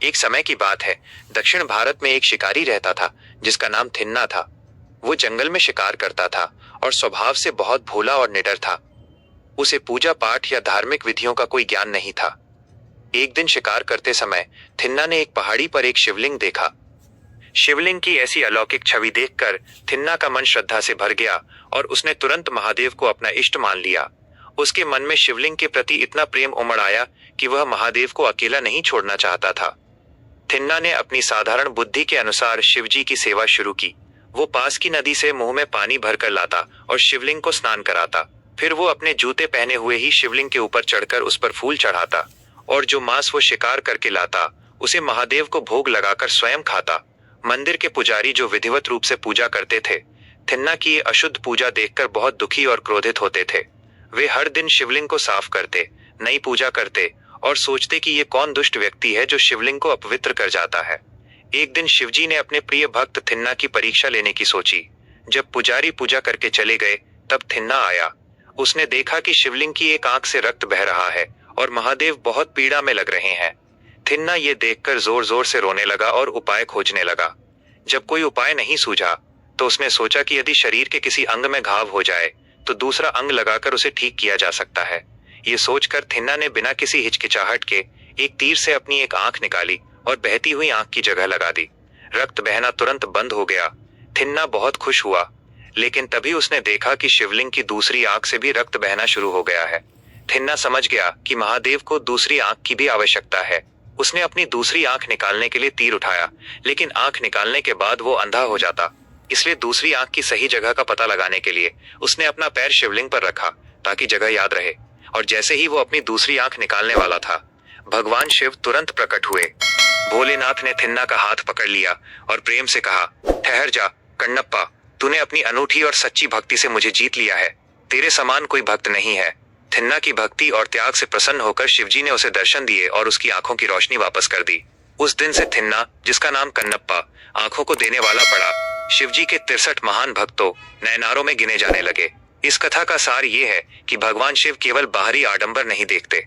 एक समय की बात है। दक्षिण भारत में एक शिकारी रहता था जिसका नाम थिन्ना था। वो जंगल में शिकार करता था और स्वभाव से बहुत भोला और निडर था। उसे पूजा पाठ या धार्मिक विधियों का कोई ज्ञान नहीं था। एक दिन शिकार करते समय थिन्ना ने एक पहाड़ी पर एक शिवलिंग देखा। शिवलिंग की ऐसी अलौकिक छवि देखकर थिन्ना का मन श्रद्धा से भर गया और उसने तुरंत महादेव को अपना इष्ट मान लिया। उसके मन में शिवलिंग के प्रति इतना प्रेम उमड़ आया कि वह महादेव को अकेला नहीं छोड़ना चाहता था। थिन्ना ने अपनी साधारण बुद्धि के अनुसार शिवजी की सेवा शुरू की। वो पास की नदी से मुंह में पानी भरकर लाता और शिवलिंग को स्नान कराता। फिर वो अपने जूते पहने हुए ही शिवलिंग के ऊपर चढ़कर उस पर फूल चढ़ाता और जो मांस वो शिकार करके लाता उसे महादेव को भोग लगाकर स्वयं खाता। मंदिर के पुजारी जो विधिवत रूप से पूजा करते थे, थिन्ना की ये अशुद्ध पूजा देखकर बहुत दुखी और क्रोधित होते थे। वे हर दिन शिवलिंग को साफ करते, नई पूजा करते और सोचते कि ये कौन दुष्ट व्यक्ति है जो शिवलिंग को अपवित्र कर जाता है। एक दिन शिवजी ने अपने प्रिय भक्त थिन्ना की परीक्षा लेने की सोची। जब पुजारी पूजा करके चले गए तब थिन्ना आया। उसने देखा कि शिवलिंग की एक आंख से रक्त बह रहा है और महादेव बहुत पीड़ा में लग रहे हैं। थिन्ना ये देखकर जोर जोर से रोने लगा और उपाय खोजने लगा। जब कोई उपाय नहीं सूझा तो उसने सोचा कि यदि शरीर के किसी अंग में घाव हो जाए तो दूसरा अंग लगाकर उसे ठीक किया जा सकता है। ये सोचकर थिन्ना ने बिना किसी हिचकिचाहट के एक तीर से अपनी एक आंख निकाली और बहती हुई आंख की जगह लगा दी। रक्त बहना तुरंत बंद हो गया। थिन्ना बहुत खुश हुआ, लेकिन तभी उसने देखा कि शिवलिंग की दूसरी आंख से भी रक्त बहना शुरू हो गया है। थिन्ना समझ गया कि महादेव को दूसरी आंख की भी आवश्यकता है। उसने अपनी दूसरी आंख निकालने के लिए तीर उठाया, लेकिन आंख निकालने के बाद वो अंधा हो जाता। इसलिए दूसरी आंख की सही जगह का पता लगाने के लिए उसने अपना पैर शिवलिंग पर रखा ताकि जगह याद रहे। और जैसे ही वो अपनी दूसरी आंख निकालने वाला था, भगवान शिव तुरंत प्रकट हुए। भोलेनाथ ने थिन्ना का हाथ पकड़ लिया और प्रेम से कहा, ठहर जा कन्नप्पा, तूने अपनी अनूठी और सच्ची भक्ति से मुझे जीत लिया है। तेरे समान कोई भक्त नहीं है। थिन्ना की भक्ति और त्याग से प्रसन्न होकर शिवजी ने उसे दर्शन दिए और उसकी आंखों की रोशनी वापस कर दी। उस दिन से थिन्ना, जिसका नाम कन्नप्पा, आंखों को देने वाला पड़ा। शिवजी के 63 महान भक्तों नैनारों में गिने जाने लगे। इस कथा का सार ये है कि भगवान शिव केवल बाहरी आडंबर नहीं देखते,